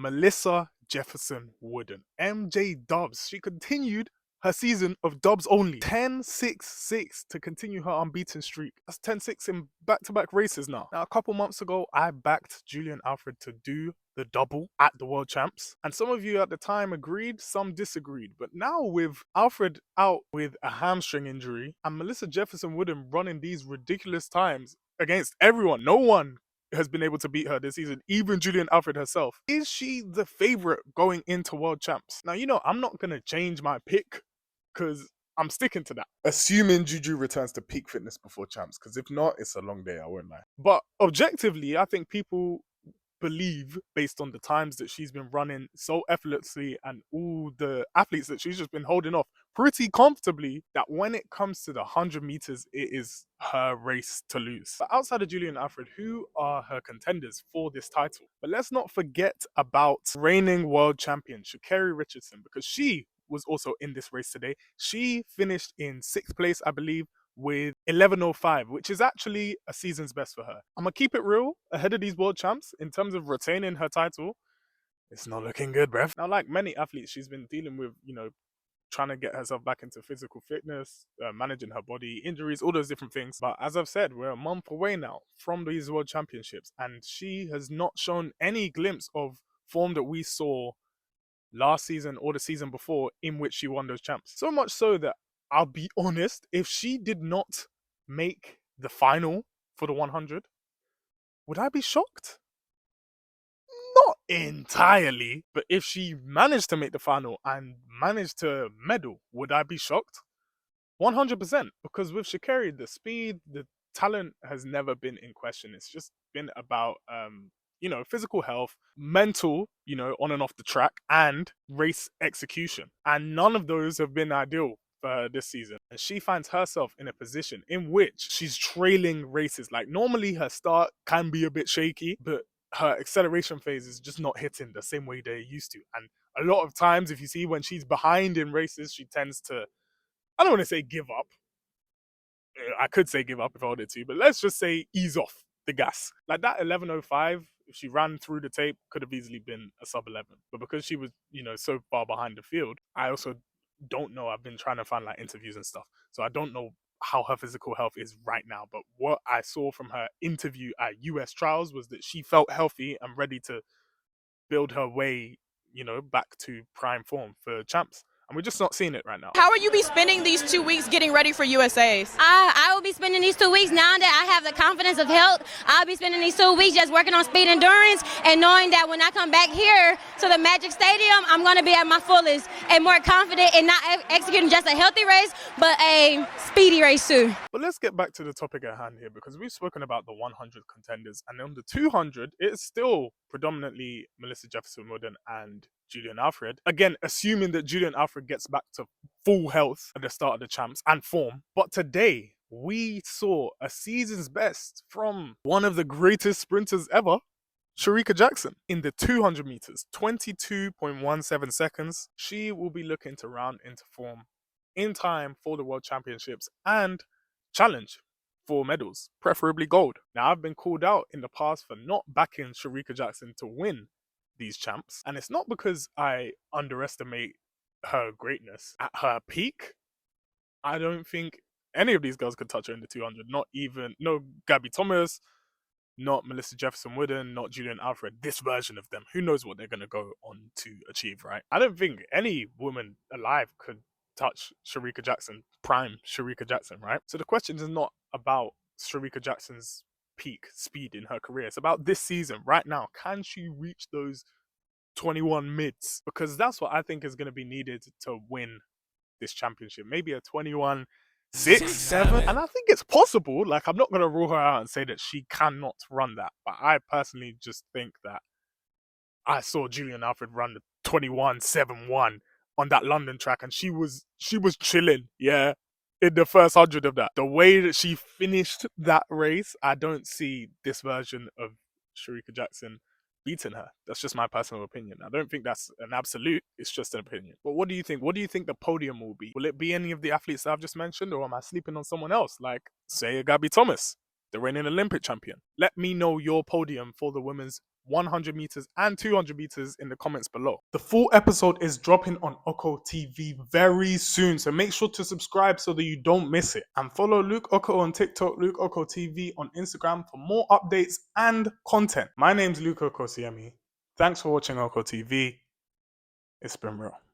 Melissa Jefferson-Wooden. MJ Dubs. She continued her season of dubs only. 10-6-6 to continue her unbeaten streak. That's 10-6 in back-to-back races now. Now, a couple months ago, I backed Julien Alfred to do the double at the World Champs. And some of you at the time agreed, some disagreed. But now with Alfred out with a hamstring injury and Melissa Jefferson-Wooden running these ridiculous times against everyone, no one has been able to beat her this season, even Julien Alfred herself. Is she the favorite going into World Champs? Now, I'm not going to change my pick because I'm sticking to that. Assuming Juju returns to peak fitness before Champs, because if not, it's a long day, I won't lie. But objectively, I think people believe, based on the times that she's been running so effortlessly and all the athletes that she's just been holding off pretty comfortably, that when it comes to the 100 meters, it is her race to lose. But outside of Julien Alfred, who are her contenders for this title? But let's not forget about reigning world champion Sha'Carri Richardson, because she was also in this race today. She finished in 6th place, I believe, with 11:05, which is actually a season's best for her. I'm gonna keep it real ahead of these world champs in terms of retaining her title. It's not looking good, bruv. Now, like many athletes, she's been dealing with, trying to get herself back into physical fitness, managing her body, injuries, all those different things. But as I've said, we're a month away now from these world championships, and she has not shown any glimpse of form that we saw last season or the season before in which she won those champs. So much so that I'll be honest, if she did not make the final for the 100, would I be shocked? Not entirely, but if she managed to make the final and managed to medal, would I be shocked? 100%, because with Sha'Carri, the speed, the talent has never been in question. It's just been about physical health, mental, on and off the track, and race execution. And none of those have been ideal for her this season. And she finds herself in a position in which she's trailing races. Like, normally her start can be a bit shaky, but her acceleration phase is just not hitting the same way they used to. And a lot of times, if you see when she's behind in races, she tends to, I don't want to say give up. I could say give up if I wanted to, but let's just say ease off the gas. Like that 11:05, if she ran through the tape, could have easily been a sub 11. But because she was, so far behind the field, I also don't know. I've been trying to find like interviews and stuff, so I don't know how her physical health is right now. But what I saw from her interview at US trials was that she felt healthy and ready to build her way, back to prime form for champs. And we're just not seeing it right now. How will you be spending these 2 weeks getting ready for USA's? I will be spending these 2 weeks, now that I have the confidence of health, I'll be spending these 2 weeks just working on speed endurance and knowing that when I come back here to the Magic Stadium, I'm going to be at my fullest and more confident in not executing just a healthy race, but a speedy race too. But let's get back to the topic at hand here, because we've spoken about the 100 contenders, and on the 200, it's still predominantly Melissa Jefferson-Wooden and Julien Alfred. Again, assuming that Julien Alfred gets back to full health at the start of the champs and form. But today, we saw a season's best from one of the greatest sprinters ever, Shericka Jackson. In the 200 meters, 22.17 seconds. She will be looking to round into form in time for the World Championships and challenge for medals, preferably gold. Now, I've been called out in the past for not backing Shericka Jackson to win these champs, and it's not because I underestimate her greatness. At her peak, I don't think any of these girls could touch her in the 200. No Gabby Thomas, not Melissa Jefferson-Wooden, not Julien Alfred. This version of them, who knows what they're going to go on to achieve, right? I don't think any woman alive could touch Shericka Jackson, prime Shericka Jackson, right? So the question is not about Shericka Jackson's peak speed in her career. It's about this season, right now. Can she reach those 21 mids? Because that's what I think is going to be needed to win this championship. Maybe a 21 6, 7, and I think it's possible. Like, I'm not going to rule her out and say that she cannot run that, but I personally just think that I saw Julien Alfred run the 21.71 on that London track, and she was chilling, yeah, in the first 100 of that. The way that she finished that race, I don't see this version of Shericka Jackson beating her. That's just my personal opinion. I don't think that's an absolute. It's just an opinion. But what do you think? What do you think the podium will be? Will it be any of the athletes that I've just mentioned, or am I sleeping on someone else? Like, say, a Gabby Thomas, the reigning Olympic champion. Let me know your podium for the women's 100 meters and 200 meters in the comments below. The full episode is dropping on Oko TV very soon, so make sure to subscribe so that you don't miss it. And follow Luke Oko on TikTok, Luke Oko TV on Instagram for more updates and content. My name's Luke Oko Siemi. Thanks for watching Oko TV. It's been real.